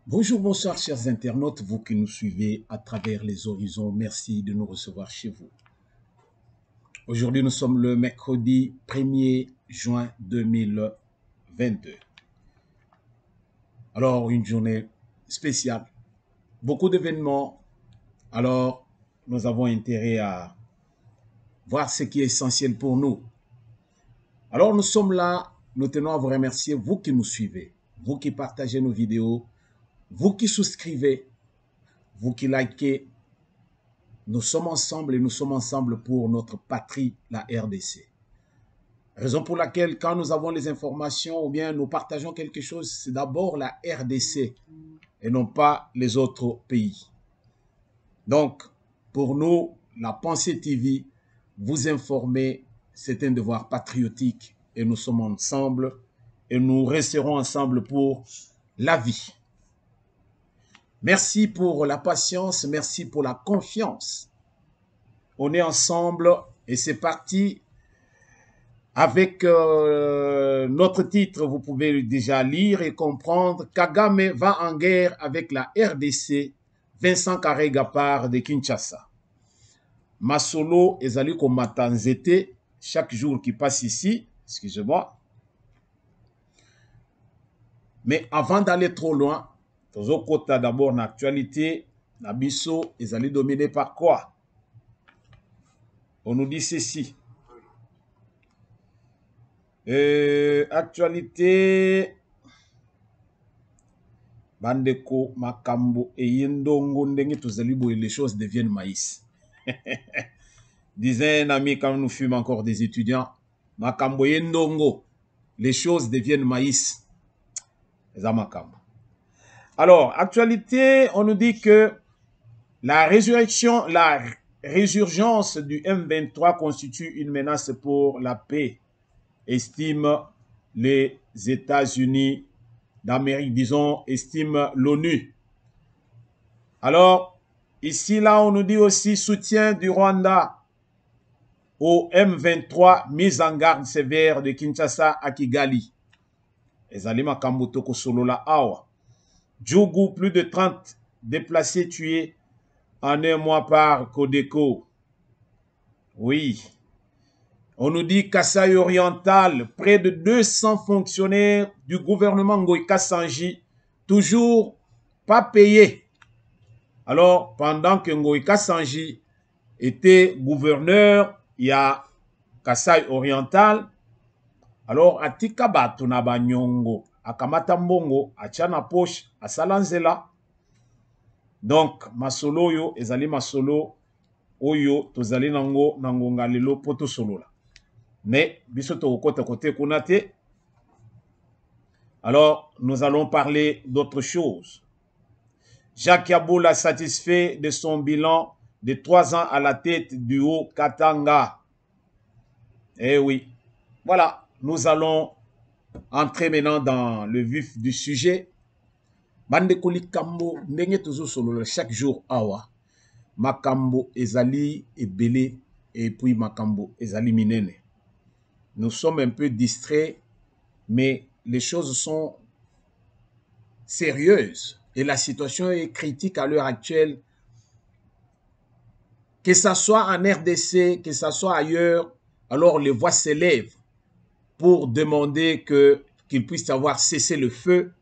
Bonjour, bonsoir chers internautes, vous qui nous suivez à travers les horizons, merci de nous recevoir chez vous. Aujourd'hui, nous sommes le mercredi 1er juin 2022. Alors, une journée spéciale, beaucoup d'événements. Alors, nous avons intérêt à voir ce qui est essentiel pour nous. Alors, nous sommes là, nous tenons à vous remercier, vous qui nous suivez, vous qui partagez nos vidéos, vous qui souscrivez, vous qui likez. Nous sommes ensemble et nous sommes ensemble pour notre patrie, la RDC. Raison pour laquelle quand nous avons les informations ou bien nous partageons quelque chose, c'est d'abord la RDC et non pas les autres pays. Donc, pour nous, la Pensée TV, vous informer, c'est un devoir patriotique et nous sommes ensemble et nous resterons ensemble pour la vie. Merci pour la patience, merci pour la confiance. On est ensemble et c'est parti avec notre titre. Vous pouvez déjà lire et comprendre. Kagame va en guerre avec la RDC. Vincent Karega part de Kinshasa. Masolo ezali komata nzete chaque jour qui passe ici. Excusez-moi. Mais avant d'aller trop loin, Tozokota d'abord dans l'actualité, Nabiso ezali dominé par quoi? On nous dit ceci. Actualité, Bandeko Makambo et Yendongo ndenge tozali boye les choses deviennent maïs. Disait un ami quand nous fûmes encore des étudiants, Makambo Yendongo, les choses deviennent maïs. C'est Makambo. Alors, actualité, on nous dit que la résurgence du M23 constitue une menace pour la paix, estime les États-Unis d'Amérique, disons, estime l'ONU. Alors, ici, là, on nous dit aussi soutien du Rwanda au M23, mise en garde sévère de Kinshasa à Kigali. Ezalima Kambutoko Solola Awa. Djougou, plus de 30 déplacés tués en un mois par Codeco. Oui. On nous dit Kasaï oriental, près de 200 fonctionnaires du gouvernement Ngoïka Sanji, toujours pas payés. Alors, pendant que Ngoïka Sanji était gouverneur, il y a Kasaï oriental. Alors, Atika Batunaba Nyongo. Akamata mbongo, achana poche, asalanzela. Donc, masolo yo, ezali masolo, oyo, tozali nango, nangonga lelo, poto solo la. Mais, bisoto kote kote kunate. Alors, nous allons parler d'autre chose. Jacques Yaboula satisfait de son bilan de 3 ans à la tête du Haut-Katanga. Eh oui. Voilà, nous allons entrer maintenant dans le vif du sujet. Bandekoli Kambo, ndenge tozo solo chaque jour awa. Makambo ezali ebele et puis Makambo ezali minene. Nous sommes un peu distraits, mais les choses sont sérieuses et la situation est critique à l'heure actuelle. Que ça soit en RDC, que ça soit ailleurs, alors les voix s'élèvent pour demander qu'il puisse y avoir cessé le feu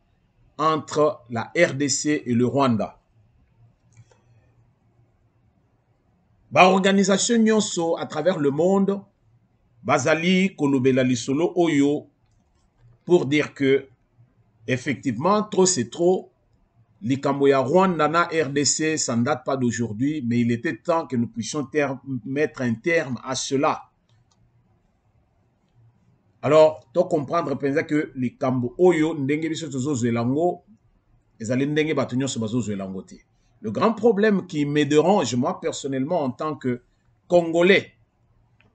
entre la RDC et le Rwanda. Organisation nyonso à travers le monde, Bazali Kolobela Lisolo Oyo, pour dire que, effectivement, trop c'est trop, Likambo ya Rwanda na RDC, ça ne date pas d'aujourd'hui, mais il était temps que nous puissions mettre un terme à cela. Alors, tu comprendre que likambo oyo ndenge biso tozozelango ezali ndenge bato nyonso bazozelango te. Le grand problème qui me dérange, moi personnellement, en tant que Congolais,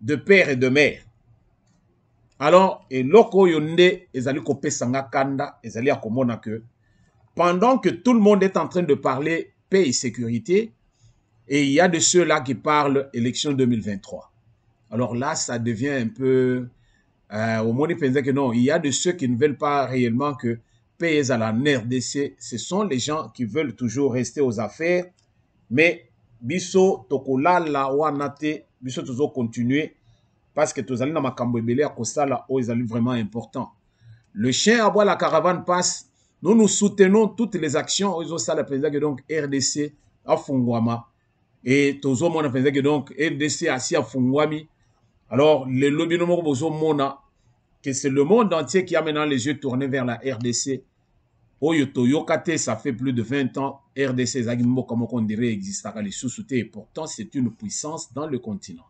de père et de mère, alors, et loko yonde ezali kopesanga kanda, ezali akomona que pendant que tout le monde est en train de parler paix et sécurité, et il y a de ceux-là qui parlent élection 2023. Alors là, ça devient un peu... au moins, ils pensaient que non, il y a de ceux qui ne veulent pas réellement que paix à la RDC. Ce sont les gens qui veulent toujours rester aux affaires. Mais, biso, tokola la wanate, biso toujours continuer. Parce que tous allez dans ma cambouébélé à Kosala, oh, ils allaient vraiment important. Le chien à boire la caravane passe. Nous soutenons toutes les actions. Ils ont ça, la présidente, donc RDC à Fungwama. Et tous on a pensé que donc RDC assis à Fungwami. Alors, le lobby numéro mona, que c'est le monde entier qui a maintenant les yeux tournés vers la RDC. Oyoto Yokate, ça fait plus de 20 ans. RDC, Zagimbo, comme on dirait, existe à les sous-soutés. Et pourtant, c'est une puissance dans le continent.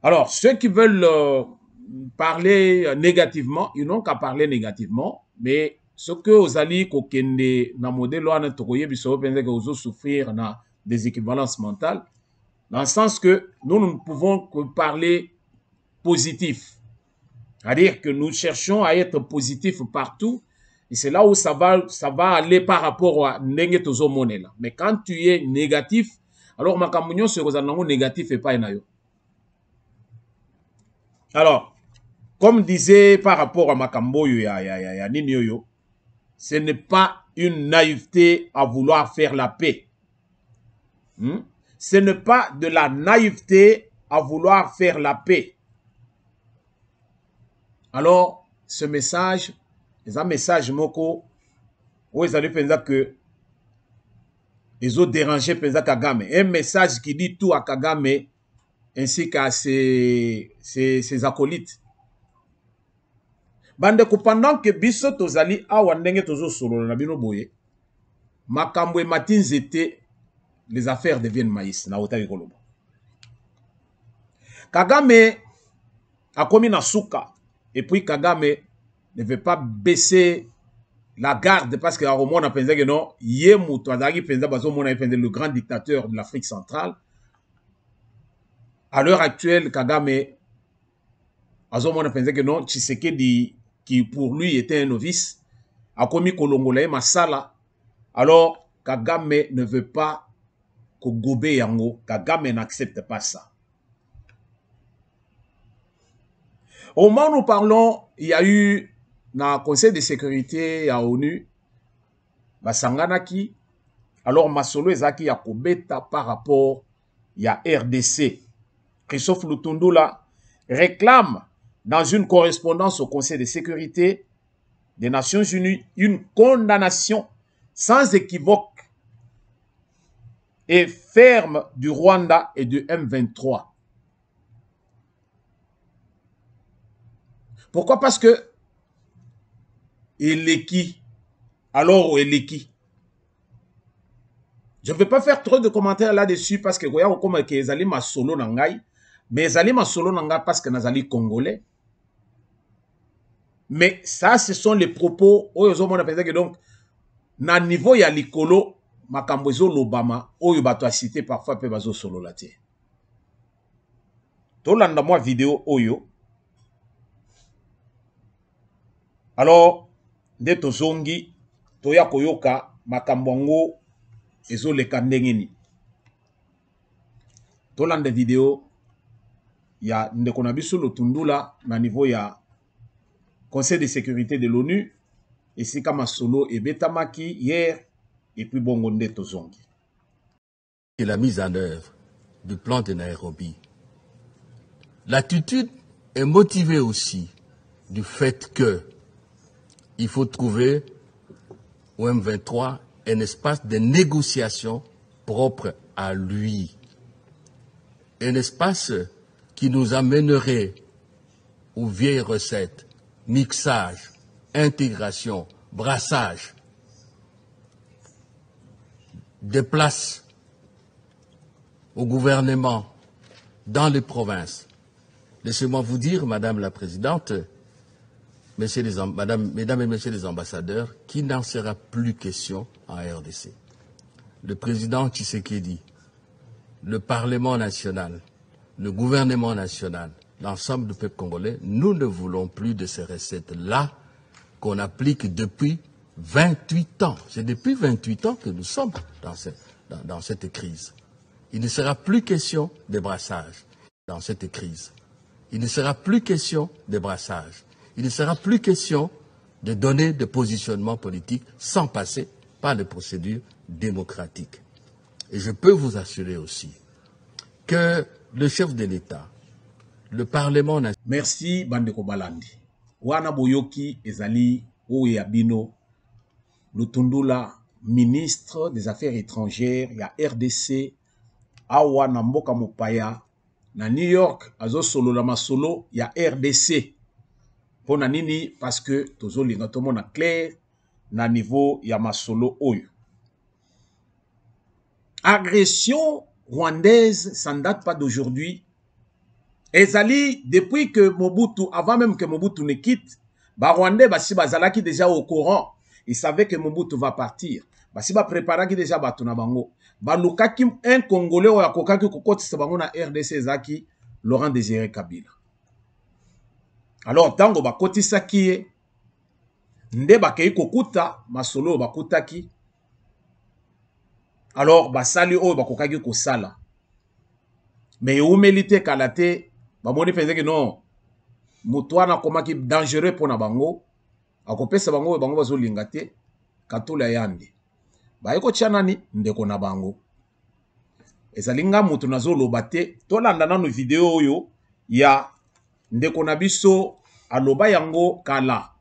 Alors, ceux qui veulent parler négativement, ils n'ont qu'à parler négativement, mais ce que vous allez kokende na modèle wana tokoye biso penze que vous souffrir na des équivalences mentales, dans le sens que nous ne pouvons que parler positif. C'est-à-dire que nous cherchons à être positifs partout, et c'est là où ça va aller par rapport à ndenge tozo monela. Mais quand tu es négatif, alors makamunyo se kozanango négatif et pas enayo. Alors, comme disait par rapport à Makambo ya Nini Yoyo, ce n'est pas une naïveté à vouloir faire la paix. Ce n'est pas de la naïveté à vouloir faire la paix. Alors, ce message, c'est un message moko, où ils allaient penser que ils ont dérangé penser Kagame. Un message qui dit tout à Kagame ainsi qu'à ses acolytes. Bande ko pendant que biso tozali awa ndenge tozo solo na bino boye, makambo e matin zete, les affaires deviennent maïs na otaki kolobo. Kagame a commis na souka, et puis Kagame ne veut pas baisser la garde parce que au monde a pensé que non, yemu toazaki penza bazo mona pensé le grand dictateur de l'Afrique centrale. À l'heure actuelle, Kagame a pensé que non, Tshisekedi qui pour lui était un novice, a commis Kolongolae Masala. Alors, Kagame ne veut pas que Gobe Yango. Kagame n'accepte pas ça. Au moment où nous parlons, il y a eu dans le Conseil de sécurité à ONU, Basanganaki, alors Masolo Ezaki a Kobeta par rapport à RDC. Christophe Lutundula réclame dans une correspondance au Conseil de sécurité des Nations Unies une condamnation sans équivoque et ferme du Rwanda et du M23. Pourquoi? Parce que Eleki, alors Eleki. Je ne vais pas faire trop de commentaires là-dessus parce que voyons comment les alliés ma solo nangai, mais les alliés ma solo nangai parce que les alliés congolais. Mais ça, ce sont les propos où ils ont que donc, na niveau ya likolo, makambozo l'Obama, où ils ont cité parfois peu bazo solo la tie. Tolanda moi vidéo oyo. Alors, de tozongi, toya koyoka, makambongo, ezo le kandengeni. Tolanda vidéo, ya ndekonabiso Lutundula, na niveau ya Conseil de sécurité de l'ONU, et c'est comme solo et Betamaki hier, et puis Bongonde Tozongi. Et la mise en œuvre du plan de Nairobi. L'attitude est motivée aussi du fait que il faut trouver au M23 un espace de négociation propre à lui. Un espace qui nous amènerait aux vieilles recettes. Mixage, intégration, brassage. des places au gouvernement dans les provinces. Laissez-moi vous dire, Madame la Présidente, Mesdames et Messieurs les ambassadeurs, qu'il n'en sera plus question en RDC. Le président Tshisekedi, le Parlement national, le gouvernement national, l'ensemble du peuple congolais, nous ne voulons plus de ces recettes-là qu'on applique depuis 28 ans. C'est depuis 28 ans que nous sommes dans cette crise. Il ne sera plus question de brassage dans cette crise. Il ne sera plus question de brassage. Il ne sera plus question de donner des positionnements politiques sans passer par les procédures démocratiques. Et je peux vous assurer aussi que le chef de l'État, le Parlement national... Merci, Bandeko Balandi. Wana Boyoki Ezali Oyabino Lutundula, ministre des Affaires étrangères, ya RDC, Awa Namboka Mopaya, na New York, Azo Solo la Masolo, ya RDC. Pona nini, parce que Tozo Lingotomo na clair, na niveau ya Masolo Oyo. Agression rwandaise, ça ne date pas d'aujourd'hui. Ezali, depuis que Mobutu, avant même que Mobutu ne quitte, ba Rwandais, basi bazalaki déjà au courant. Ils savaient que Mobutu va partir. Basi ba préparaki déjà batuna bango. Ba lukaki un Congolais ou yakokaki kokotisa bango na RDC zaki Laurent Désiré Kabila. Alors tango ba kotisa kiye nde bakei kokuta masolo bakutaki. Alors basali oyo bakokaki kosala. Mais umélité kalate ba moni pensé non mutwana komaki dangereux pour na bango. Akopesa bango bango bazolinga te katula yande bayeko tchanani ndeko na bango ezalinga mutu nazoloba te tolanda nanu video oyo ya ndeko na biso aloba yango kala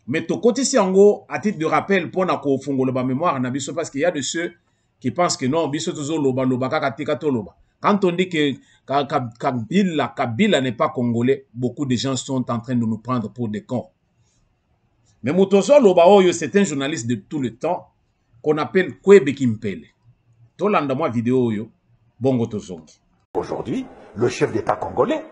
mais tokotisi yango à titre de rappel pour na kofungola ba mémoire na biso parce qu'il y a de ceux qui pensent que non biso tozoloba loba kaka tika toloba quand on dit que Kabila n'est pas congolais, beaucoup de gens sont en train de nous prendre pour des cons. Mais Mutozo Lobaoyo, c'est un journaliste de tout le temps qu'on appelle Kwebe Kimpele. Tolanda moi vidéo yo, bongo tozongi. Aujourd'hui, le chef d'État congolais,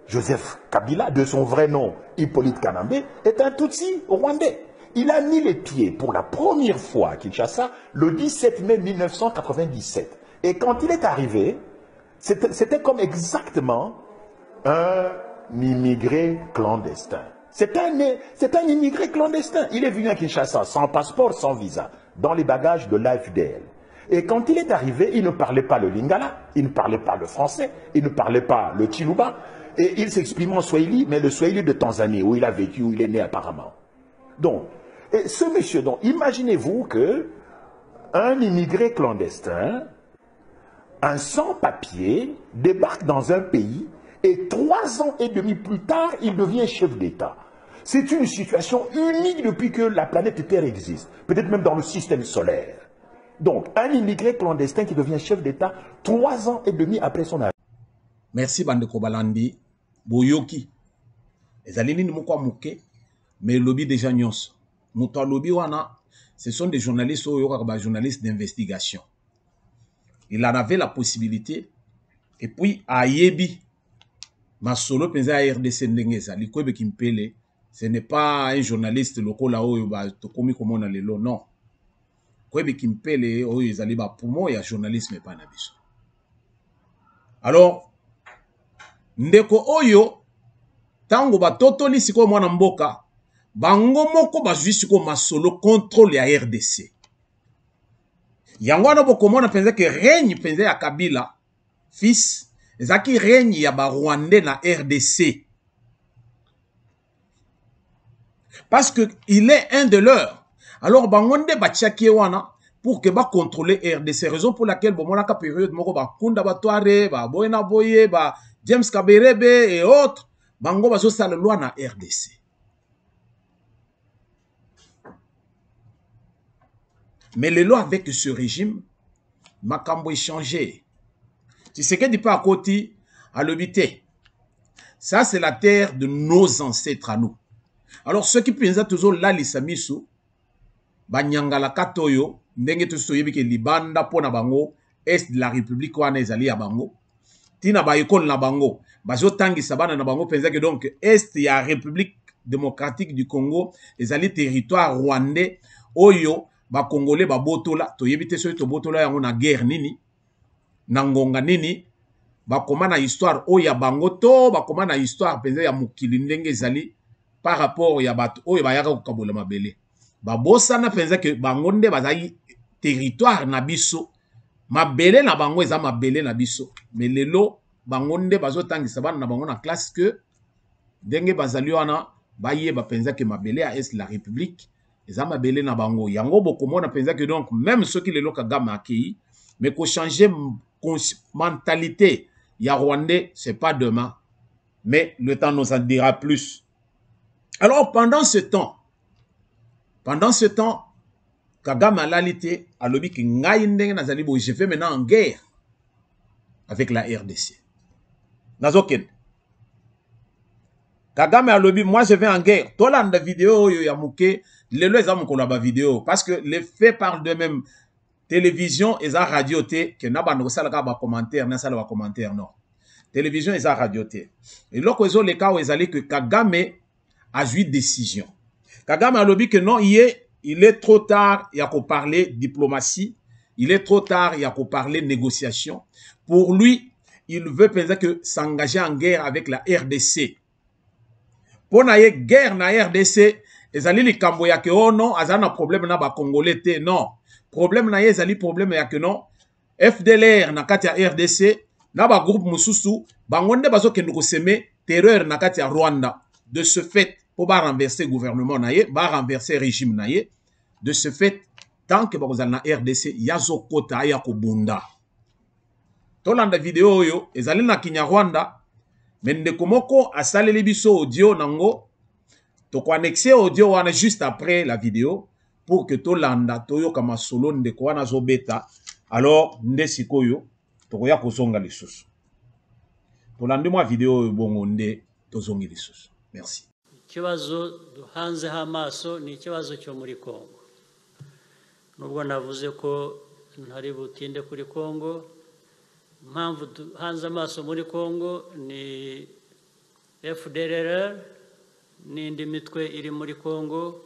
Joseph Kabila, de son vrai nom Hippolyte Kanambe, est un Tutsi rwandais. Il a mis les pieds pour la première fois à Kinshasa le 17 mai 1997. Et quand il est arrivé, c'était comme exactement un immigré clandestin. C'est un immigré clandestin. Il est venu à Kinshasa sans passeport, sans visa, dans les bagages de l'AFDL. Et quand il est arrivé, il ne parlait pas le lingala, il ne parlait pas le français, il ne parlait pas le chiluba, et il s'exprimait en swahili, mais le swahili de Tanzanie, où il a vécu, où il est né apparemment. Donc, et ce monsieur, donc, imaginez-vous que un immigré clandestin, un sans-papier, débarque dans un pays, et 3 ans et demi plus tard, il devient chef d'État. C'est une situation unique depuis que la planète Terre existe, peut-être même dans le système solaire. Donc, un immigré clandestin qui devient chef d'État 3 ans et demi après son arrivée. Merci Bandeko Balandi, Boyoki. Ezalini ni mukwa muke, mais lobby déjà nyonso. Muto lobby wana, ce sont des journalistes ou journalistes d'investigation. Il en avait la possibilité, et puis à Yebi, Masolo penza RDC ndengeza, Likwebe Kimpele, ce n'est pas un journaliste local là-haut, tokomi comme on a le lot, non. Kwebe Kimpele, oyo ezali ba pour moi, il y a journalisme pas na biso. Alors, ndeko oyo, tango ba totoli siko mwana mboka, bango moko ba siko Masolo contrôle ya RDC. Yango wana boko mona penza que règne penza ya Kabila, fils, ezaki règne ya ba Rwandais na RDC. Parce que il est un de leurs. Alors, bangonde bachaki wana pour que ba contrôler RDC. Raison pour laquelle bon monaka période moko ba kunda ba toare, ba boyena boye, ba James Kaberebe et autres, bango bazo sala loi na RDC. Mais les lois avec ce régime, makambo est changé. Tu sais que dit pas à côté, à l'obité. Ça, c'est la terre de nos ancêtres à nous. Alors, ceux qui pensent toujours là, les samisu, banyangala katoyo, ndenge to soyebi ke libanda pona bango est de la république wana ezali ya bango tina ba école na bango bazotangisa bana na bango penza ke donc est ya république démocratique du Congo ezali territoire rwandais oyo ba congolais ba botola toyebi te soyo to botola yango na guerre nini na ngonga nini bakoma na histoire oyo ya bango to bakoma na histoire penza ya mokili ndenge ezali par rapport ya bato oyo bayaka kokabola mabele babosana penza ke bango nde bazali territoire na biso mabele na bango eza mabele na biso mais lelo bango nde bazotangisa bana na bango na classe que ndenge bazali wana bayeba penza ke mabele ya est la république eza mabele na bango yango bokomona penza que donc même soki lelo Kagame akei mais ko changer mentalité ya rwandais c'est pas demain mais le temps nous en dira plus. Alors pendant ce temps Kagame alalité alobi ki ngai ndenge nazali bo je vais maintenant en guerre avec la RDC. Nazoken. Kagame alobi moi je vais en guerre. Tolanda vidéo yo ya muke lelo eza mukolo ba vidéo parce que les faits parlent d'eux-mêmes. Télévision eza radio te que na bando sala ka ba commentaire na sala ba commentaire non. Télévision eza radio te. Et loko ezo le cas ezali que Kagame a joué décision. Kagame alobi que non il est trop tard, il y a qu'à parler diplomatie, il est trop tard, il y a qu'à parler négociation. Pour lui, il veut penser que s'engager en guerre avec la RDC. Pour na guerre na RDC, ezali li kambo ya ke oh non, azana problème na ba congolais te non. Problème na ezali problème ya ke non. FDLR na kati ya RDC, na ba groupe mususu, bangonde bazo kende ko seme terreur na kati ya Rwanda. De ce fait, pour ba renverser gouvernement na ye, ba renverser régime na ye. De ce fait, tant que vous na RDC, yazo kota ya kobunda. Tolanda vidéo yo, ezali na Kinyarwanda, mende komoko asaleli biso audio nango, to connexer audio wana juste après la vidéo, pour que tolanda toyo kama solo ndeko wana zo beta, alors nde sikoyo, tokoya kozonga lisusu. Tolande moi vidéo bongo nde tozongi lisusu. Merci. Ikibazo duhanze amaso ni ikibazo cyo muri Kongo. Nubwo navuze ko ntari butinde kuri Kongo, impamvu duhanze amaso muri Kongo ni FDLR n'indi mitwe iri muri Kongo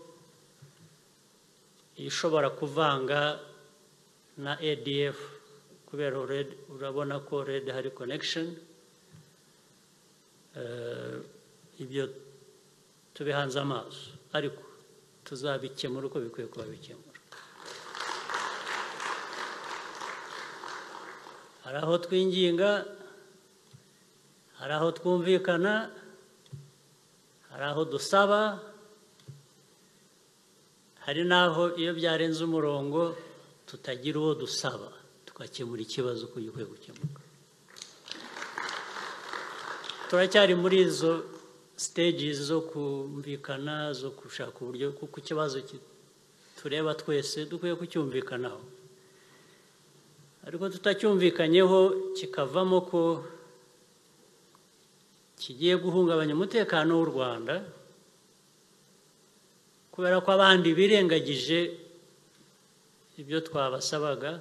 ishobora kuvanga na ADF kubera urabona ko red hari connection ibyo tubihanze amaso ariko tuzabikemura uko bikwiye kuba bikemura. Hari aho twinginga, hari aho twumvikana, hari aho dusaba, hari n'aho iyo byarenze umurongo tutagira uwo dusaba tukakemura ikibazo uko gikwiye gukemuka. Turacyari muri izo stages zo kumvikana, zo gushaka uburyo kuko ikibazo tureba twese dukwiye kucyumvikanaho. Ariko tutacyumvikanyeho kikavamo ko kigiye guhungabanya umutekano w'u Rwanda kubera ko abandi birengagije ibyo twabasabaga,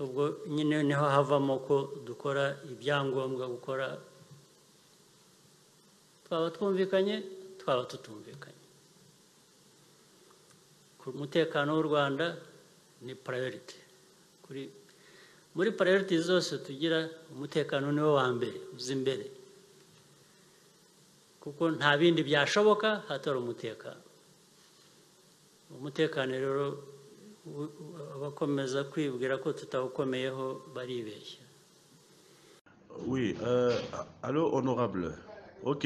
ubwo nyine niho havamo ko dukora ibyangombwa gukora, twaba twumvikanye twaba tutumvikanye. Ku mutekano w'u Rwanda ni priority. Muri priority zose tugira umutekano niwo wa mbere uzi imbere, kuko nta bindi byashoboka hatari umutekano. Umutekano rero abakomeza kwibwira ko tutawukomeyeho baribeshya. Oui, allô honorable. Ok,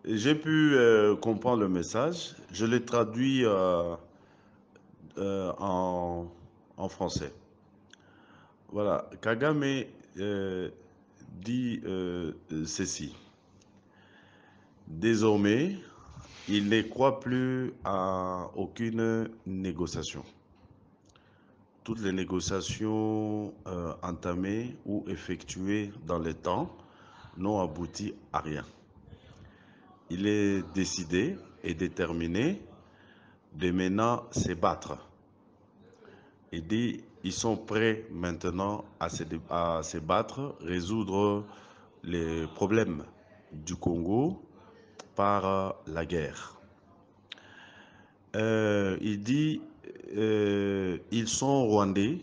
j'ai pu comprendre le message. Je l'ai traduit en français. Voilà, Kagame dit ceci. Désormais, il ne croit plus à aucune négociation. Toutes les négociations entamées ou effectuées dans le temps n'ont abouti à rien. Il est décidé et déterminé de maintenant se battre. Il dit, ils sont prêts maintenant à se battre, résoudre les problèmes du Congo par la guerre. Il dit, ils sont rwandais,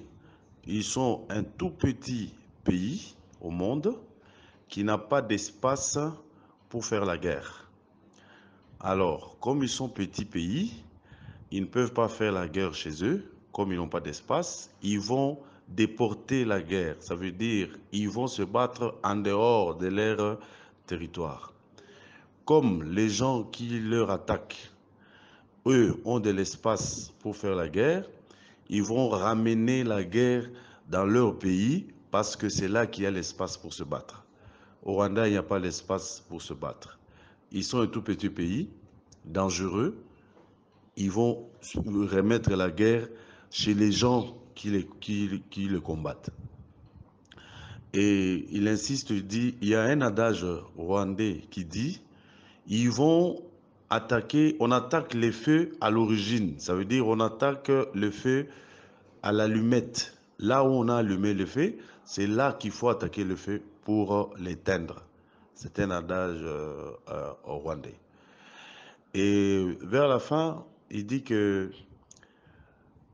ils sont un tout petit pays au monde qui n'a pas d'espace pour faire la guerre. Alors, comme ils sont petits pays, ils ne peuvent pas faire la guerre chez eux, comme ils n'ont pas d'espace, ils vont déporter la guerre. Ça veut dire ils vont se battre en dehors de leur territoire. Comme les gens qui leur attaquent, eux, ont de l'espace pour faire la guerre, ils vont ramener la guerre dans leur pays parce que c'est là qu'il y a l'espace pour se battre. Au Rwanda, il n'y a pas l'espace pour se battre. Ils sont un tout petit pays, dangereux. Ils vont remettre la guerre chez les gens qui le combattent. Et il insiste, il dit, il y a un adage rwandais qui dit, ils vont attaquer, on attaque les feux à l'origine. Ça veut dire on attaque le feu à l'allumette. Là où on a allumé le feu, c'est là qu'il faut attaquer le feu pour l'éteindre. C'est un adage rwandais. Et vers la fin, il dit que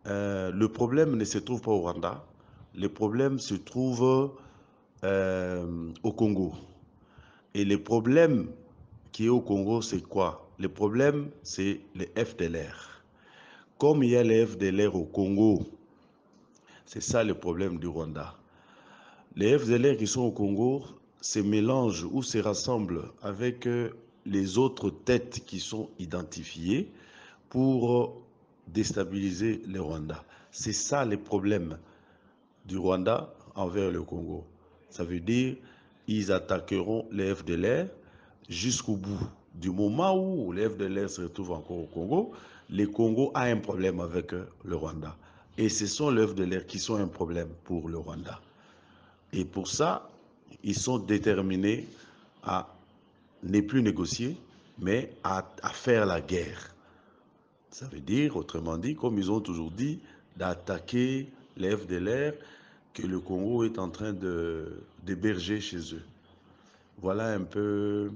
le problème ne se trouve pas au Rwanda, le problème se trouve au Congo. Et le problème qui est au Congo, c'est quoi? Le problème, c'est les FDLR. Comme il y a les FDLR au Congo, c'est ça le problème du Rwanda. Les FDLR qui sont au Congo se mélangent ou se rassemblent avec les autres têtes qui sont identifiées pour déstabiliser le Rwanda. C'est ça le problème du Rwanda envers le Congo. Ça veut dire qu'ils attaqueront les FDLR jusqu'au bout. Du moment où les FDLR se retrouvent encore au Congo, le Congo a un problème avec le Rwanda. Et ce sont les FDLR qui sont un problème pour le Rwanda. Et pour ça, ils sont déterminés à ne plus négocier, mais à faire la guerre. Ça veut dire, autrement dit, comme ils ont toujours dit, d'attaquer les FDLR que le Congo est en train d'héberger chez eux. Voilà un peu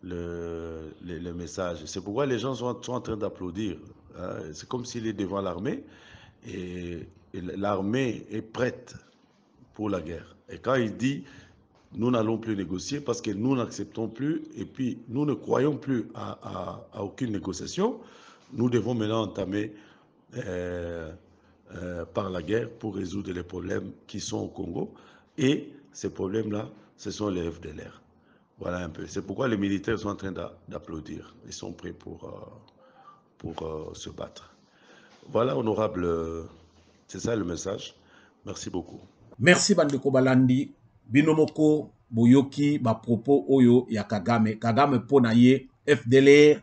le message. C'est pourquoi les gens sont en train d'applaudir. Hein. C'est comme s'il est devant l'armée et l'armée est prête pour la guerre. Et quand il dit nous n'allons plus négocier parce que nous n'acceptons plus et puis nous ne croyons plus à aucune négociation, nous devons maintenant entamer par la guerre pour résoudre les problèmes qui sont au Congo. Et ces problèmes-là, ce sont les FDLR. Voilà un peu. C'est pourquoi les militaires sont en train d'applaudir. Ils sont prêts pour se battre. Voilà, honorable. C'est ça le message. Merci beaucoup. Merci Bandeko Balandi. Binomoko Boyoki ba propos oyo ya Kagame. Kagame pona ye FDLR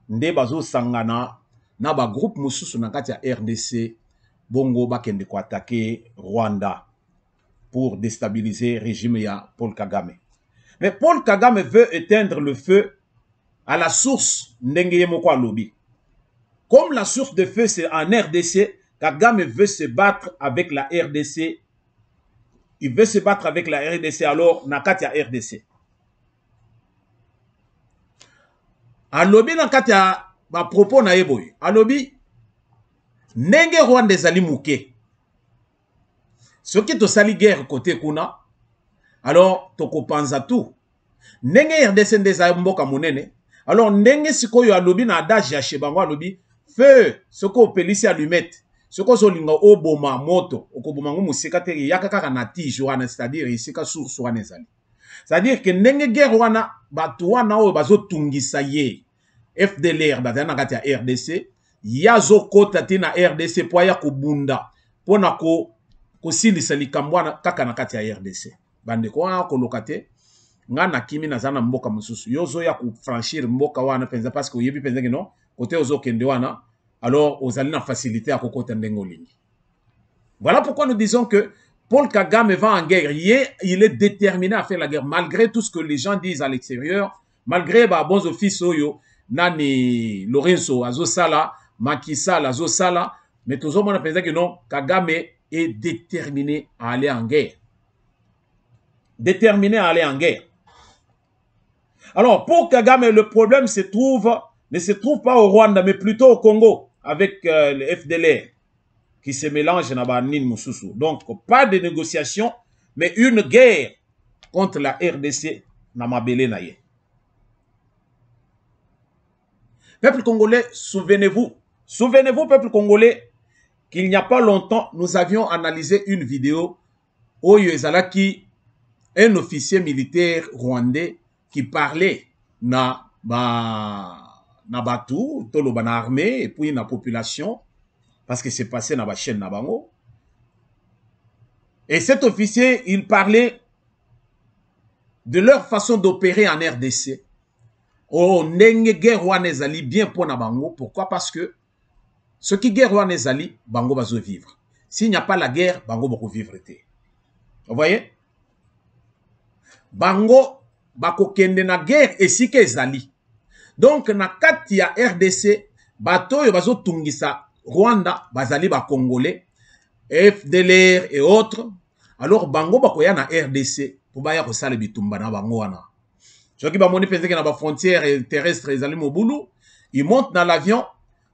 nde bazo sangana na ba groupe mususu na kati ya RDC bongo bakende ko attaquer Rwanda pour déstabiliser le régime ya Paul Kagame. Mais Paul Kagame veut éteindre le feu à la source ndenge moko alobi. Comme la source de feu c'est en RDC, Kagame veut se battre avec la RDC. Il veut se battre avec la RDC alors nakati ya RDC. Alobi nakati ya ba propos na yeboy. Alobi ndenge Rwanda ezali muke. Soki to sali guerre côté kuna, alors toko panza tout. Ndenge RDC ndeza mboka monene. Alors ndenge sikoyo alobi na adage ya shebango alobi feu soko pelisi allumette. Soko zolinga oboma moto okoboma ngo musika te yaka kaka na tige wana, c'est-à-dire isika source wana ezali. C'est-à-dire que ndenge guerre wana batu wana oyo bazotungisa ye FDLR bazali na kati ya RDC yazo kota te na RDC po ya kobunda pona kosilisa likambo wana kaka na kati ya RDC. Bandeko wana koloka te nga na kimi nazana mboka mususu yozo ya franchir mboka wana penza parce que oyebi penza non côté ozo kende wana alors aux alliés en facilité à Kokota Ndengoling. Voilà pourquoi nous disons que Paul Kagame va en guerre. Il est déterminé à faire la guerre, malgré tout ce que les gens disent à l'extérieur, malgré bons offices, Nani Lorenzo Azosala, Macky Sall azo sala, mais tout le monde a pensé que non, Kagame est déterminé à aller en guerre. Déterminé à aller en guerre. Alors, pour Kagame, le problème ne se trouve pas au Rwanda, mais plutôt au Congo, avec le FDLR, qui se mélange dans Banin Moussoussou. Donc, pas de négociation, mais une guerre contre la RDC, dans Mabélé Naye. Peuple congolais, souvenez-vous, peuple congolais, qu'il n'y a pas longtemps, nous avions analysé une vidéo où Yezalaki, un officier militaire rwandais, qui parlait na batu, tolo na armée, et puis na population, parce que c'est passé na ba chaîne na bango. Et cet officier, il parlait de leur façon d'opérer en RDC. Oh, nenge guerre wanezali bien pour na bango. Pourquoi? Parce que ce qui guerre wanezali, bango va vivre. S'il n'y a pas la guerre, bango va vivre. Vous voyez? Bango bako kende na guerre esika ezali. Donc na kati ya RDC bato yo bazo tungisa Rwanda bazali ba Congolais, FDLR et autres. Alors bango bako ya na RDC pour baya ko sala bitumba na bango wana. Soki ba moni penze ke na ba frontière terrestre ezali mobulu, ils montent dans l'avion,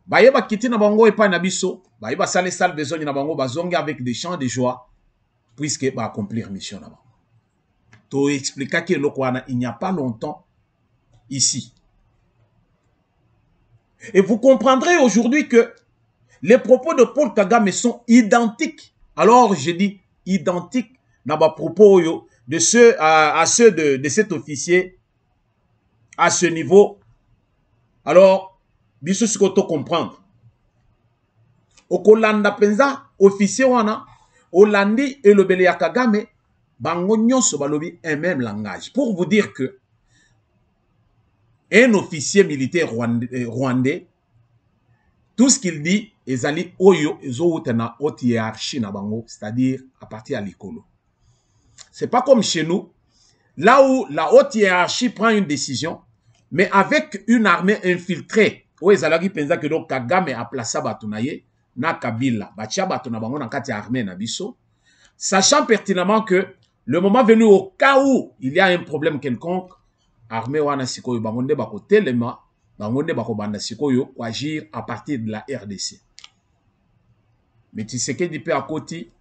baye ba kiti na bango et pas na biso, baye ba sala sale besoin na bango bazongi avec des chants de joie puisque ba accomplir mission na bango. To expliquer que il n'y a pas longtemps ici. Et vous comprendrez aujourd'hui que les propos de Paul Kagame sont identiques. Alors je dis identiques dans les propos de ceux de cet officier à ce niveau. Alors, biso sikoto comprendre. Okolanda penza officier wana Olandi et le bele ya Kagame bango nyonso balobi un même langage. Pour vous dire que un officier militaire rwandais, tout ce qu'il dit, ezali oyo ezowutana haute hiérarchie na bango, c'est-à-dire à partir à l'écolo. C'est pas comme chez nous, là où la haute hiérarchie prend une décision, mais avec une armée infiltrée. Où ezalaki penza que donc Kagame a placé batunaye na Kabila, batia batuna bango na kati armée na biso, sachant pertinemment que le moment venu, au cas où il y a un problème quelconque, armée wana sikoyo bangonde bako telema, bangonde bako banda sikoyo pour agir à partir de la RDC. Mais tu sais que dit à côté,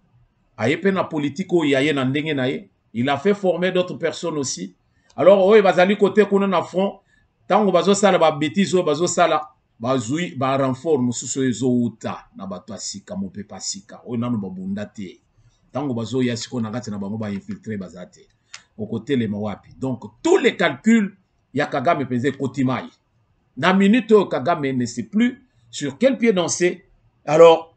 ayepe na politique ou yaye na ndenge naye, il a fait former d'autres personnes aussi. Alors oye bazali côté kuna na front, tango bazo sala ba bêtise o bazo sala bazui ba renfort mususu ezo uta na bato asika mope pasika. Oye nanu babunda te. Tango bazo ya siko na kati na bango ba infiltrer bazate au côté les mawapi. Donc tous les calculs ya Kagame pesé kotimai. Na minute Kagame ne sait plus sur quel pied danser. Alors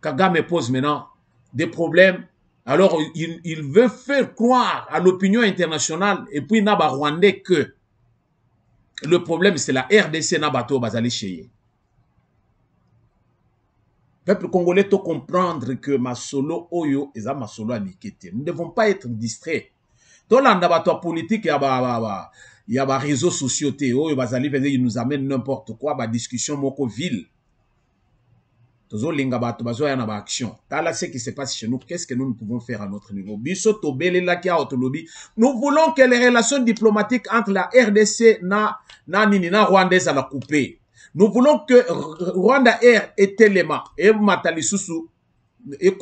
Kagame pose maintenant des problèmes. Alors il veut faire croire à l'opinion internationale et puis na ba Rwandais que le problème c'est la RDC na bato bazali cheye. Peuple congolais doit comprendre que Masolo Oyo est un Masolo Anikete. Nous ne devons pas être distraits. Dans la politique, il y a des réseaux sociaux, ils nous amènent n'importe quoi, des discussions moko ville. Action. Ce qui se passe chez nous, qu'est-ce que nous pouvons faire à notre niveau? Nous voulons que les relations diplomatiques entre la RDC et la Rwandaise à la couper. Nous voulons que Rwanda Air et Telema et Matali Soussou et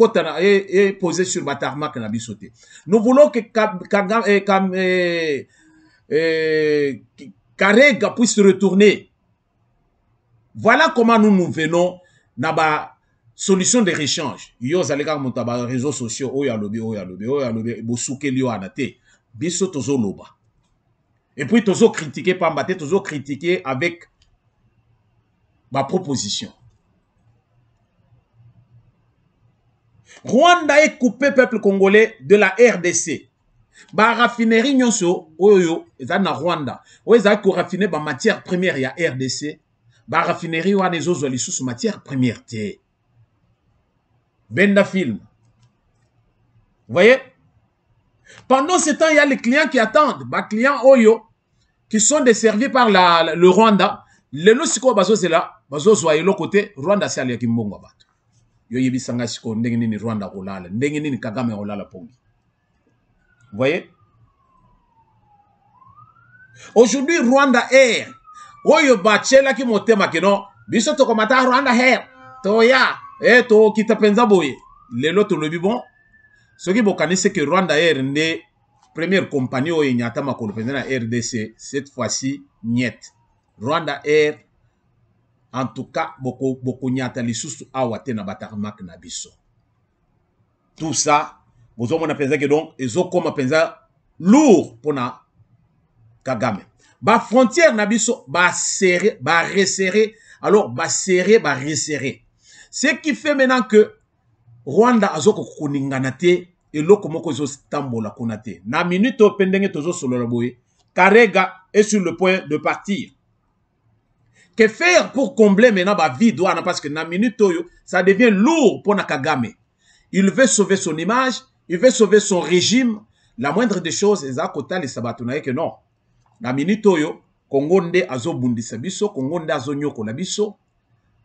posé sur Batarmak na bisoté. Nous voulons que Karega puisse retourner. Voilà comment nous venons dans la solution de réchange. Yo zalega montaba réseaux sociaux oya lobi bosuke lio anate biso tozo loba. Et puis tozo critiquer pambate tozo critiquer avec ma proposition. Rwanda est coupé, peuple congolais, de la RDC. Ba raffinerie nyonso oyo eza na Rwanda. Oyo eza ko raffiner ba matière première ya RDC. Ba raffinerie wana ezozo lisusu matière première te. Benda film. Vous voyez? Pendant ce temps, il y a les clients qui attendent. Ba clients oyo qui sont desservis par le Rwanda. Le lusiko bazo c'est là. bazozwa eloko te Rwanda si aliaki mbongo bato yo yebisanga siko ndenge nini Rwanda kolala ndenge nini Kagame kolala pongi. Vous voyez? Aujourd'hui Rwanda Air oyo bachela ki motema keno biso to komata Rwanda Air to ya to kita penza boye lelo to lobi bon ce qui bokanise que Rwanda Air nde première compagnie oyo nyata makolo penza na RDC cette fois-ci niet Rwanda Air en tout cas boko nyata lisusu awa te na batarmak na biso. Tout ça bozo mona penza que donc ezo koma penza lourd pona Kagame. Ba frontière na biso ba serré, ba resserré, alors ba serré, ba resserré. Ce qui fait maintenant que Rwanda azoko kuningana te eloko moko zo stambola konate. Na minute pendenge tozo solo boye, Karega est sur le point de partir. Que faire pour combler maintenant ba vide wana parce que na minute oyo ça devient lourd pour na Kagame. Il veut sauver son image, il veut sauver son régime. La moindre des choses est à côté les sabatonaye que non. Na minute oyo Congo nde azo bundisa biso, Congo nde azo nyoko la biso.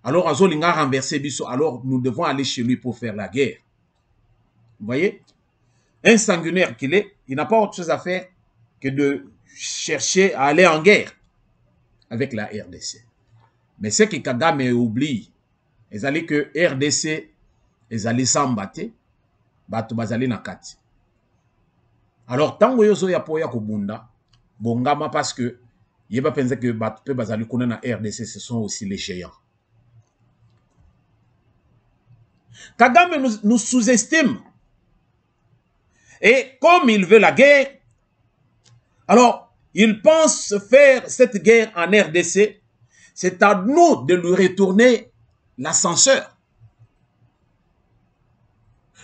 Alors azo linga renverser biso, alors nous devons aller chez lui pour faire la guerre. Vous voyez? Un sanguinaire qu'il est, il n'a pas autre chose à faire que de chercher à aller en guerre avec la RDC. Mais ce que Kagame oublie, ils allaient que RDC, ils allaient s'embattre, bato bazali na kati. Alors tango yozo ya poya kubunda, bongama parce que yeba pense que bato pe bazali kuna na RDC ce sont aussi les géants. Kagame nous sous-estime. Et comme il veut la guerre, alors il pense faire cette guerre en RDC. C'est à nous de lui retourner l'ascenseur.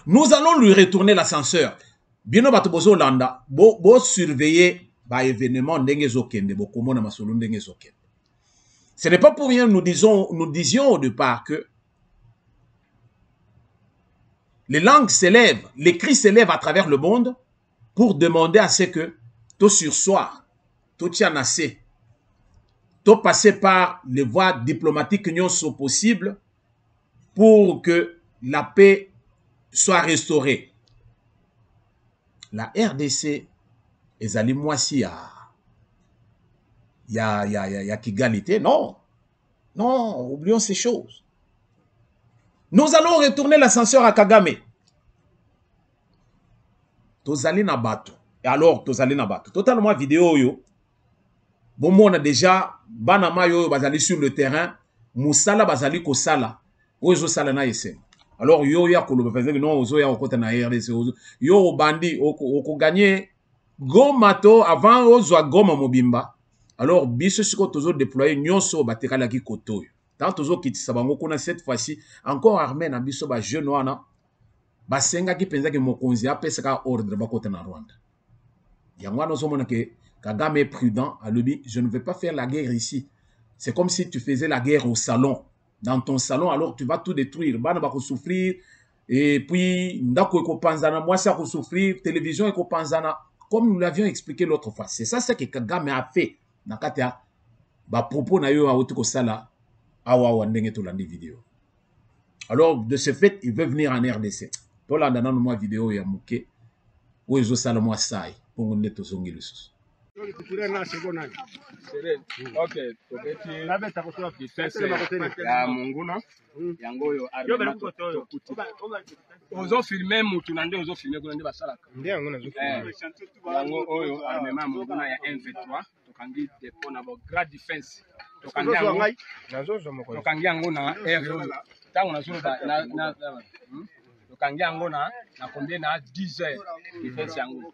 Nous allons lui retourner l'ascenseur. Bien bato bozo landa, bo surveiller ba événement ndenge zokende, bo komona masolo ndenge zokende. Ce n'est pas pour rien nous disions au départ que les langues s'élèvent, les cris s'élèvent à travers le monde pour demander à ce que tout sursoir, tout tient assez, tout passer par les voies diplomatiques qui sont possibles pour que la paix soit restaurée. La RDC, les alliés moisi il y a Kigali, non. Non, oublions ces choses. Nous allons retourner l'ascenseur à Kagame. Tozali na bato. Et alors, tozali na bato. Totalement vidéo yo. Bon, on a déjà, banama yo bazali sur le terrain. Moussala bazali ko sala. Ozo sala na yesen. Alors, yo ya kolo faisait non, ozo ya okota na RDC. Yo bandi, oko gagné. Goma to, avant ozo goma mobimba. Alors, biso siko tozo déployer nyonso batekala ki koto yo. Tant tozo kitisa bango kuna cette fois-ci encore armé na biso ba jeune wana ba senga ki penza ke mokonzi apesaka ordre ba kota na Rwanda. Yango no somona ke Kagame est prudent à lui, je ne vais pas faire la guerre ici. C'est comme si tu faisais la guerre au salon. Dans ton salon, alors tu vas tout détruire. Bana ba ko souffrir et puis ndako eko panzana, moi ça ko souffrir, télévision eko panzana comme nous l'avions expliqué l'autre fois. C'est ça ce que Kagame a fait na katia ba propos na yo a otiko sala. Alors, de ce fait, il veut venir en RDC. Pour la dernière moi vidéo, il y a mouké. Où ils ont ça le mois saï. Pour nous netto zongi le sous. Ok. Ozo filmer mutu nande ozo filmer kuna ndi basala. Ndio ngona zo filmer. Yango oyo armement munguna ya M23 tokangi depo na bo grand defense. Tokangi yango na air tango na zolo na tokangi yango na combien na 10 heures defense yango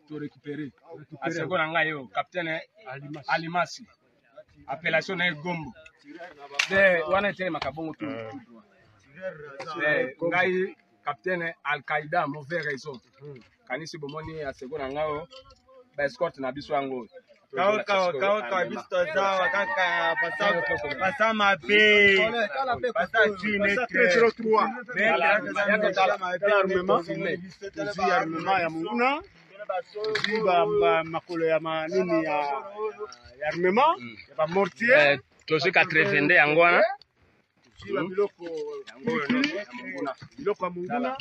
to récupérer. A seconde nga yo capitaine Alimasi. Appellation na Gombo. De wana tele makabongo tout droit. Ngai capitaine Al-Qaïda mauvaise raison. Kanisi bomoni a seconde nga yo ba escort na biso yango. Kaka bisto zawa kaka pasa mabe pasa chine 3 armement ya munguna ziba makolo ya manini ya armement ya ba mortier tozo 82 yango wana biloko ya monguna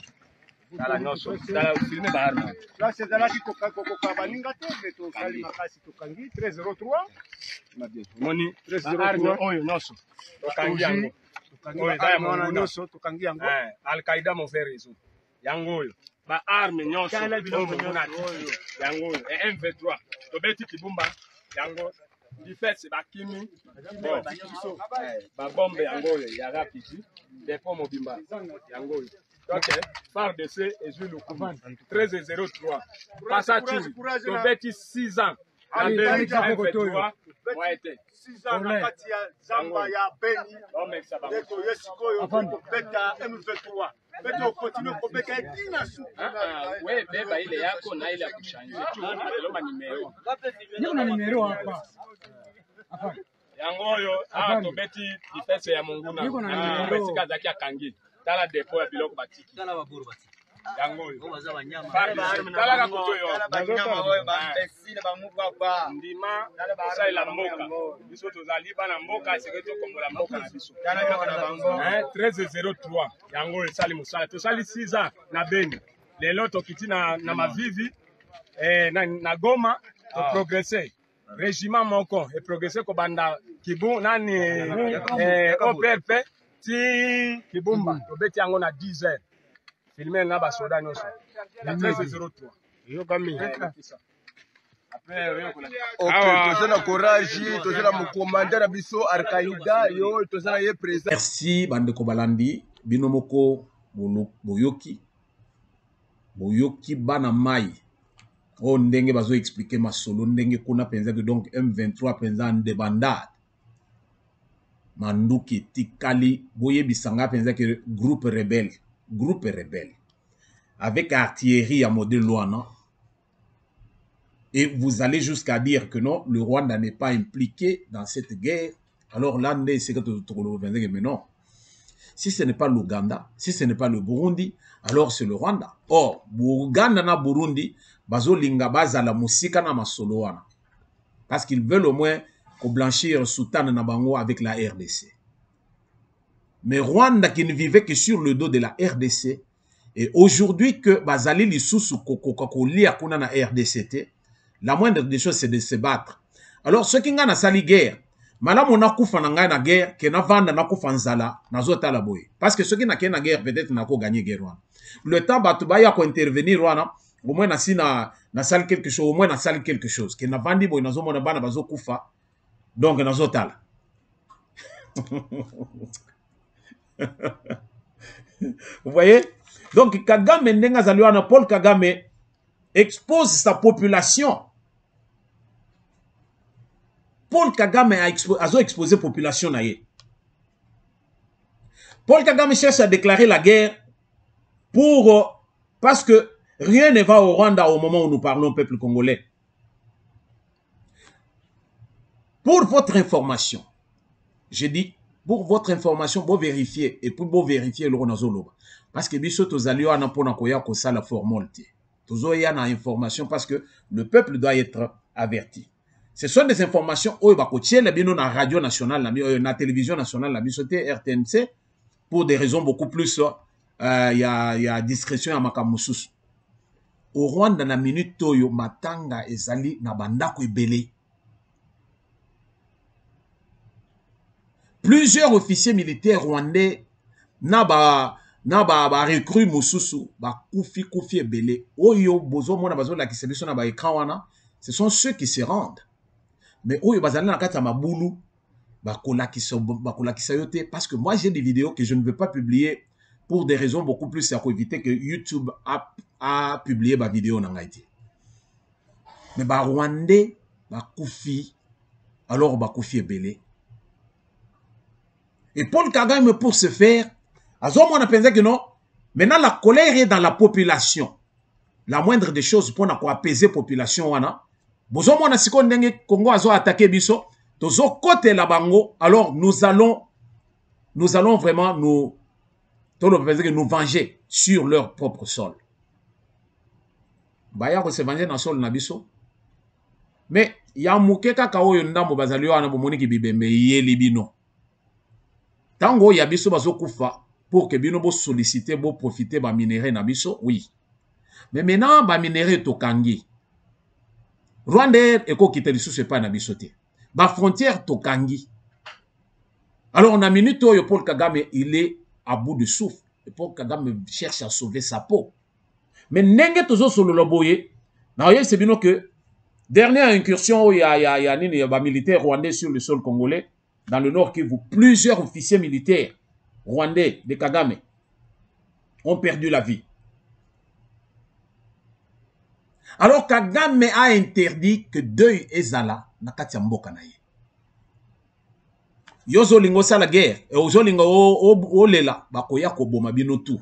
tala nyonso tala filme baarme place ezalaki kokoka baninga te me tosali makasi tokangi 1303 moni 1303 oyo nyonso tokangi yango oyo eza ya monguna nyonso tokangi yango alkaida mon frère yesu yango oyo baarme nyonso oyo monguna yango oyo M23 tobeti kibumba yango difese bakimi babombe yango oyo ya rapidi depo mobimba yango oyo donc FARDC ezwi lukumu 1303 pasati tobeti 6 ans na 2023 moite 6 ans na kati ya zamba ya Beni ndeto yesikoyo kobeta M23 beto continue kobeta etina su we beba ile yako na ile ya kushanje tu ateloma nimero niko na nimero hapa yango oyo tobeti difese ya monguna niko na zaki akangi tala depo ya biloko batiki tala baburu batiki yango oyo baza banyama tala ka kutoyo banyama oyo bambesile bamuka ba ndima sa ila mboka biso tozali bana mboka seketo kombola mboka na biso tala biloko na bango 1303 yango oyo sali musala tosali 6 ans na Beni lelo tokiti na mavivi na Goma to progresser régiment moko et progresser ko banda kibu nani OPRP ti kibumba tobeti yango na 10 heures filmer na basoda nyonso 1303 yo kami tozana courage tozana mokomanda biso Al-Qaïda yo tozana ye président. Merci bande ko balandi bino moko boyoki bana mai o ndenge bazo expliquer masolo ndenge kuna penza que donc M23 penza en débandade manduki tikali boye bisanga penza que groupe rebelle avec artillerie à modèle Luana. Et vous allez jusqu'à dire que non, le Rwanda n'est pas impliqué dans cette guerre. Alors là, c'est que mais non. Si ce n'est pas l'Ouganda, si ce n'est pas le Burundi, alors c'est le Rwanda. Or, Ouganda na Burundi, bazo linga baza la musika na masoloana. Parce qu'ils veulent au moins blanchir Soutane na bango avec la RDC. Mais Rwanda qui ne vivait que sur le dos de la RDC, et aujourd'hui que bazali lisusu kokokoli akuna na RDCT, la moindre des choses c'est de se battre. Alors ceux qui ngana sali guerre, malamu na kufa na ngai na guerre, ke na vanda na kufa nzala, na zota la boye. Parce que ceux qui na na guerre peut-être na ko gagner guerre wana. Le temps batuba ya ko intervenir wana, au moins na si na sali quelque chose, au moins na sali quelque chose. Ke na vandi boye na zo mona bana bazo kufa. Donc na zota la. Vous voyez? Donc Kagame ndenga zaliwana Paul Kagame expose sa population. Paul Kagame a exposé la population naïe. Paul Kagame cherche à déclarer la guerre parce que rien ne va au Rwanda au moment où nous parlons au peuple congolais. Pour votre information, j'ai dit, pour votre information, vous vérifiez, et pour vous vérifier le Ronazoloba. Parce que biso tozali wana pona koya ko sala formalité. Tozoya na information parce que le peuple doit être averti. Ce sont des informations oyo bakotiela bino na radio nationale na télévision nationale la bisoté RTNC pour des raisons beaucoup plus y a discrétion à makamususu. Au Rwanda na minute toyo matanga ezali na bandako ebele. Plusieurs officiers militaires rwandais na ba recrue mususu ba kufi ebele oyo bozo mona bazo la kisebiso na ba écran wana, ce sont ceux qui se rendent. Mais oyo bazali na kata mabulu ba kolakisa yote parce que moi j'ai des vidéos que je ne veux pas publier pour des raisons beaucoup plus à éviter que YouTube a publié ma vidéo na ngaiti. Mais ba rwandais ba kufi alors ba kufi ebele. Et Paul Kagame pour ce faire on a pensé que non. Maintenant, la colère est dans la population. La moindre des choses pour apaiser la population. Bozo mona siko ndenge Congo azo attaqué biso. Tozo côté la bango. Alors nous allons vraiment nous venger sur leur propre sol. Baya ko se venger dans sol na biso. Mais ya muke kaka oyo ndambo bazali wana bomoni ki bibembe yeli bino. Tango ya biso bazo kufa pour que bino bo solliciter, bo profiter ba minerai na biso, oui. Mais maintenant ba minerai to kangi. Rwanda eko kite lisusu pas na biso te. Ba frontière to kangi. Alors on a minute oyo Paul Kagame il est à bout de souffle. Et Paul Kagame cherche à sauver sa peau. Mais nenge tozo solo loboye. Na yo c'est bino que dernière incursion il y a ba militaire rwandais sur le sol congolais dans le nord Kivu, plusieurs officiers militaires rwandais de Kagame ont perdu la vie. Alors Kagame a interdit que deuil ezala na kati ya mboka na ye. Yozo lingo sa la guerre et ozo lingo o lela bakoya ko boma bino tout.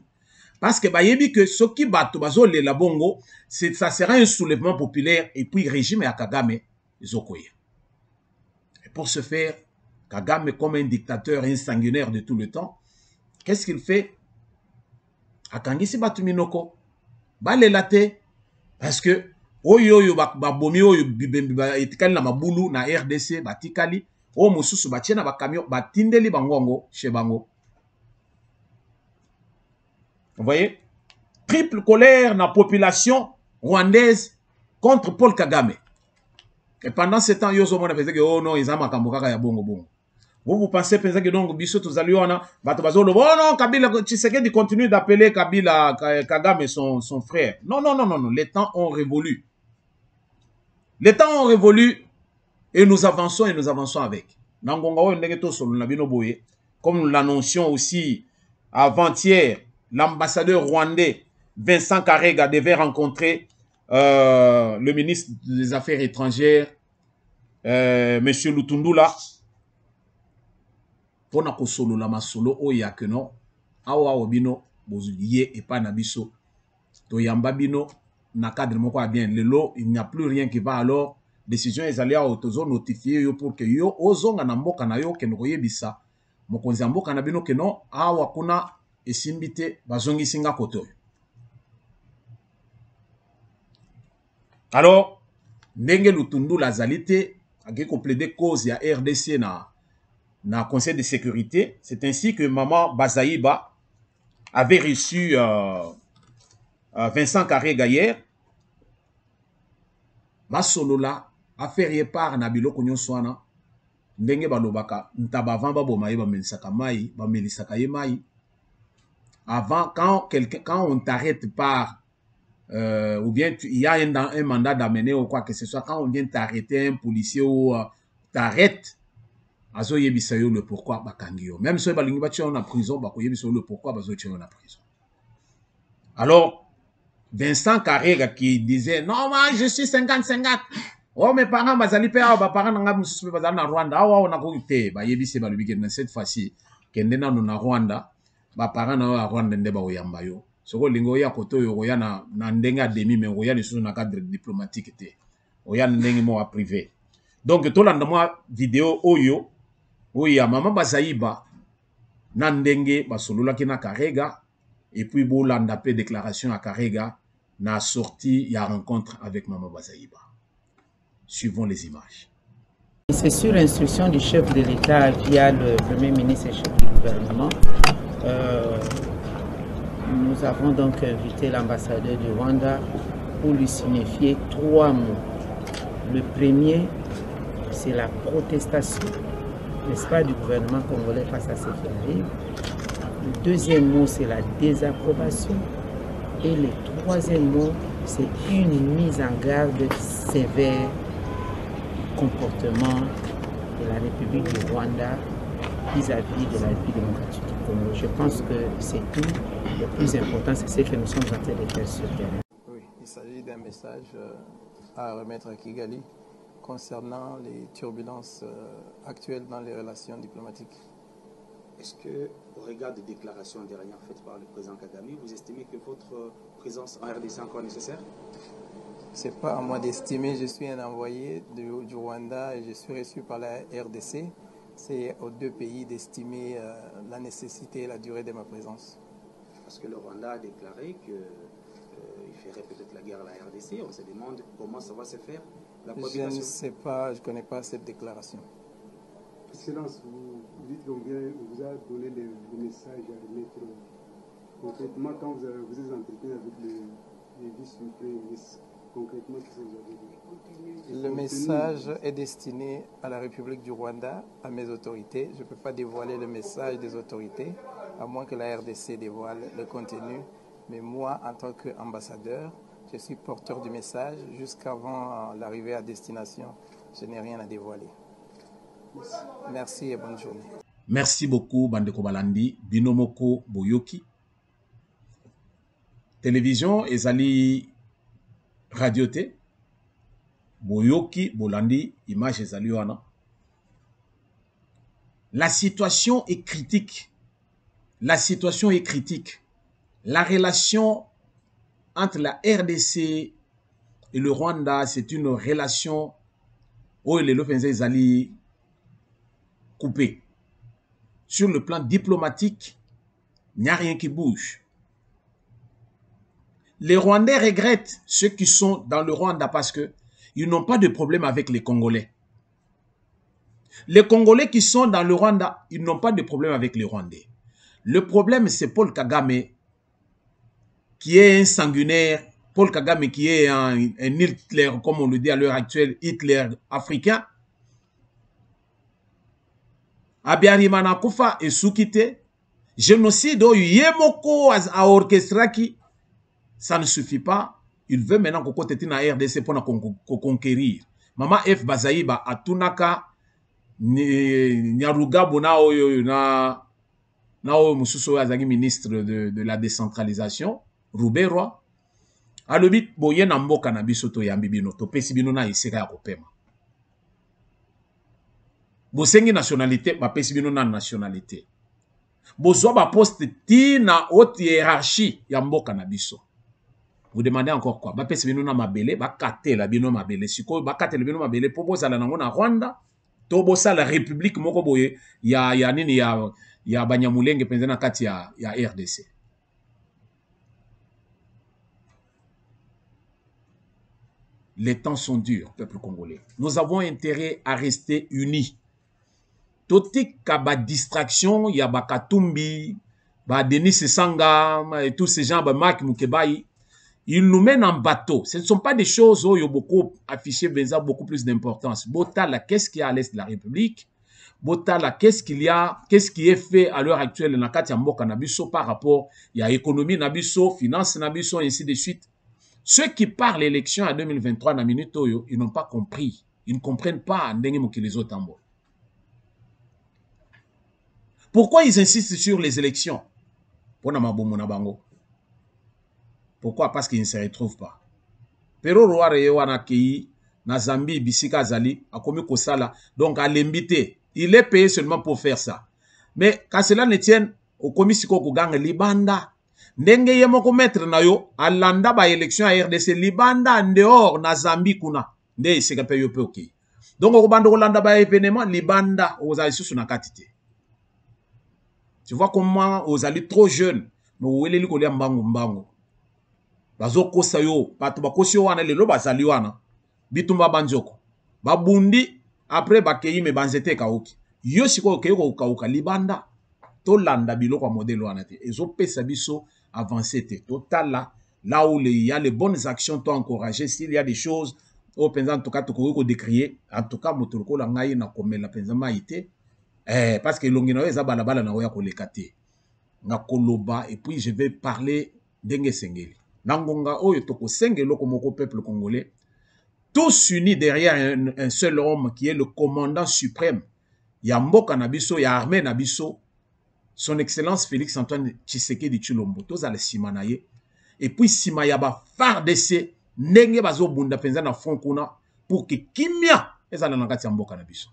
Parce que bayebi que soki bato bazo lela bongo, ça sera un soulèvement populaire et puis régime ya Kagame ezokoya. Et pour ce faire, Kagame comme un dictateur, un sanguinaire de tout le temps, qu'est-ce qu'il fait? Akangisi batu minoko balela te. Parce que oyo babomi oyo etikali na mabulu na RDC batikali o mususu batie na bakamion batindeli bangongo chez bango. Vous voyez? Triple colère na population rwandaise contre Paul Kagame. Et pendant ce temps yozo mona faisait que oh non ils amakambo kaka ya bongo bongo. Vous pensez que donc biso tozaliona bato bazolo oh non Kabila Tshisekedi continue d'appeler Kabila Kagame son frère. Non non non non non, les temps ont révolu. Les temps ont révolu et nous avançons avec. Nangonga o ndenge to solo na bino boye comme nous l'annoncions aussi avant-hier, l'ambassadeur rwandais Vincent Karega devait rencontrer le ministre des Affaires étrangères monsieur Lutundula. Pona ko solo la masolo oya que non awa obino bozulié et pas nabiso to yamba bino na cadre moko bien lelo il n'y a plus rien qui va alors décision ezali a autozo notifier yo pour que yo ozonga na mboka na yo ke noyebisa mokonzi mboka na bino ke non awa kuna esimbite bazongi singa koto. Alors ndenge Lutundula zalite ake ko plaider cause ya RDC na Conseil de sécurité. C'est ainsi que Maman Bazaïba avait reçu Vincent Karega hier. Basolola a fait part na biloko nyonswana ndenge balobaka ntaba avant baboma yeba melisaka mai ba melisaka ye mai. Avant quand on t'arrête par ou bien il y a un mandat d'amener ou quoi que ce soit, quand on vient t'arrêter un policier ou t'arrête azo yebisa yo le pourquoi bakangio. Même si balingi ba en prison bako yebisa yo le pourquoi bazo tient en prison. Alors Vincent Karega qui disait non moi je suis 50-50. Oh mes parents bazali pe ba parents nga mususu bazali na Rwanda. Awa on a ko te ba yebisa ba lobiki na cette fois-ci kende na no na Rwanda ba parents na Rwanda nde ba oyamba yo. Soko lingo ya koto yo ya na ndenga demi mais oya lisusu na cadre diplomatique te. Oya ndengi mo a privé. Donc to landa moi vidéo oyo oui, Maman Bazaïba, Nandenge, Basolola Kina Karega, et puis Bolanda pe déclaration à Karega, n'a sorti, il y a rencontre avec Maman Bazaïba. Suivons les images. C'est sur instruction du chef de l'État via le Premier ministre et chef du gouvernement. Nous avons donc invité l'ambassadeur du Rwanda pour lui signifier 3 mots. Le premier, c'est la protestation, n'est-ce pas, du gouvernement congolais face à ce qui arrive. Le deuxième mot, c'est la désapprobation. Et le troisième mot, c'est une mise en garde sévère du comportement de la République du Rwanda vis-à-vis de la République démocratique du Congo. Je pense que c'est tout. Le plus important, c'est ce que nous sommes en train de faire sur le terrain. Oui, il s'agit d'un message à remettre à Kigali concernant les turbulences actuelles dans les relations diplomatiques. Est-ce que, au regard des déclarations dernières faites par le président Kagame, vous estimez que votre présence en RDC est encore nécessaire? Ce n'est pas à moi d'estimer, je suis un envoyé du Rwanda et je suis reçu par la RDC. C'est aux deux pays d'estimer la nécessité et la durée de ma présence. Parce que le Rwanda a déclaré qu'il ferait peut-être la guerre à la RDC. On se demande comment ça va se faire. Je ne sais pas, je ne connais pas cette déclaration. Excellence, vous dites qu'on vous a donné le message à remettre concrètement quand vous êtes entretenu avec les vice-premier ministres. Concrètement, qu'est-ce que vous avez dit? Le message est destiné à la République du Rwanda, à mes autorités. Je ne peux pas dévoiler le message des autorités, à moins que la RDC dévoile le contenu. Mais moi, en tant qu'ambassadeur, je suis porteur du message. Jusqu'avant l'arrivée à destination, je n'ai rien à dévoiler. Merci et bonne journée. Merci beaucoup, Bandeko Balandi, Binomoko Boyoki. Télévision, ezali radioté, Boyoki, Bolandi, image ezali wana. La situation est critique. La situation est critique. La relation entre la RDC et le Rwanda, c'est une relation où les Lopenzé ezali coupé. Sur le plan diplomatique, il n'y a rien qui bouge. Les Rwandais regrettent ceux qui sont dans le Rwanda parce qu'ils n'ont pas de problème avec les Congolais. Les Congolais qui sont dans le Rwanda, ils n'ont pas de problème avec les Rwandais. Le problème, c'est Paul Kagame, qui est un sanguinaire, Paul Kagame qui est un Hitler, comme on le dit à l'heure actuelle, Hitler africain. Abiyarimana kufa esukite, génocide yemoko a orchestraki, ça ne suffit pas. Il veut maintenant qu'on côté na RDC pour conquérir. Mama F Bazaïba atunaka nyaruga bona oyo na mususo azagi ministre de la décentralisation, Rouberwa. Alobit boye na mboka na biso to yambi bino to pesi bino na iseka ya kopema. Bosengi nationalité, ba pesi bino na nationalité. Bozwa ba poste ti na haute hiérarchie ya mboka na biso. Vous demandez encore quoi? Ba pesi bino na mabele, ba katela bino mabele. Siko ba katela bino mabele po bozala nango na Rwanda, to bosala république moko boye ya nini ya Banyamulenge penza na kati ya RDC. Les temps sont durs, peuple congolais. Nous avons intérêt à rester unis. Totik ba distraction, ya ba Katumbi, ba Denis Sanga, et tous ces gens, ba Mark Mukebai, ils nous mènent en bateau. Ce ne sont pas des choses où il y a beaucoup affiché beaucoup plus d'importance. Botala, qu'est-ce qu'il y a à l'est de la République? Botala, qu'est-ce qu'il y a, qu'est-ce qui est fait à l'heure actuelle dans Katia Mboka Nabiso par rapport à l'économie Nabiso, finance Nabiso, et ainsi de suite. Ceux qui parlent l'élection en 2023, ils n'ont pas compris. Ils ne comprennent pas les autres. Pourquoi ils insistent sur les élections? Pourquoi? Parce qu'ils ne se retrouvent pas. Pero Roare wana kei na Zambie bisika zali akomi kosala donc à l'invité. Il est payé seulement pour faire ça. Mais quand cela ne tienne au komisiko kuganga libanda ndenge yemoko mettre na yo alanda ba élection à RDC libanda en dehors na Zambie kuna nde iseka pe yo pe OK. Donc okubanda kolanda ba événement libanda ozali susu na katite. Tu vois comment ozali trop jeune no weleli kolia mbangu. Bazo kosa yo, bato bakosi yo wana lelo bazali wana. Bitumba banjoko. Babundi, après bakeyi me banzete kaoki. Yo siko okeye ko kauka libanda. To landa bilo kwa modèle wana te. Ezo pesa biso avancer te. Total là où il y a les bonnes actions to encourager, s'il y a des choses au penza en tout cas to ko décrier, en tout cas motoloko la ngai na komela penza maite. Parce que longino eza balabala na oya ko lekate. Na koloba et puis je vais parler d'enge sengeli. Nangonga oyo toko sengelo komoko peuple congolais, tous unis derrière un seul homme qui est le commandant suprême, ya mboka na biso, ya armée na biso, son excellence Félix Antoine Tshisekedi Tshilombo, tozala sima na ye, et puis sima ya ba FARDC, ndenge bazo bunda penza na front kuna, pour que kimia ezala na kati ya mboka na biso.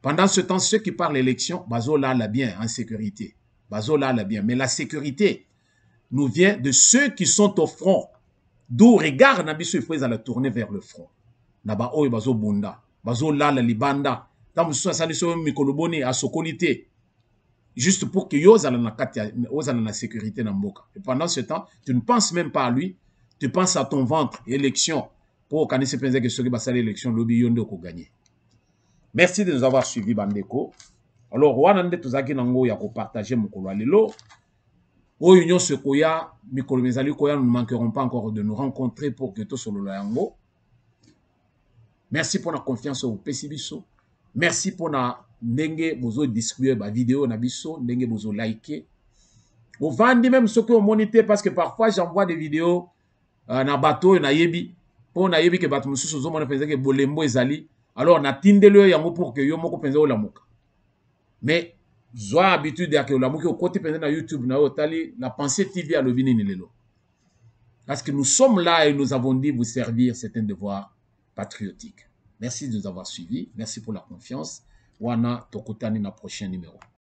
Pendant ce temps, ceux qui parlent l'élection, bazo la bien en sécurité, bazo la bien, mais la sécurité nous vient de ceux qui sont au front. D'où regard Nabiso il faut la tourner vers le front. Naba oyo bazo bunda, bazo la libanda, tam so saliso mikoloboni a sokolité. Juste pour que yo zala na katia, ozala na sécurité na mboka. Et pendant ce temps, tu ne penses même pas à lui, tu penses à ton ventre, élection pour kanise penser que soki basali élection lobi yondo ko gagner. Merci de nous avoir suivis, Bandeko. Alors, Wanande Tuzaki Nango Yako partager mon lelo. Au Union Sekoya, Mikolo Mezali Koya, nous ne manquerons pas encore de nous rencontrer pour que tout solo yango. Merci pour la confiance au Pessibiso. Merci pour la ndenge bozo distribuer ma vidéo na biso, ndenge bozo liker. Au vandi même ce que vous monitez parce que parfois j'envoie des vidéos na bateau na yebi. Pour na yebi que bateau mususu zo mona penza que bolembo ezali. Alors na tindelo yango pour que yo moko penza o lamuka. Mais Zoa habitude ya ke olamuki au côté penza na YouTube na otali la pensée TV à lobini lelo. Parce que nous sommes là et nous avons dit vous servir, c'est un devoir patriotique. Merci de nous avoir suivis. Merci pour la confiance. Wana Tokotani na prochain numéro.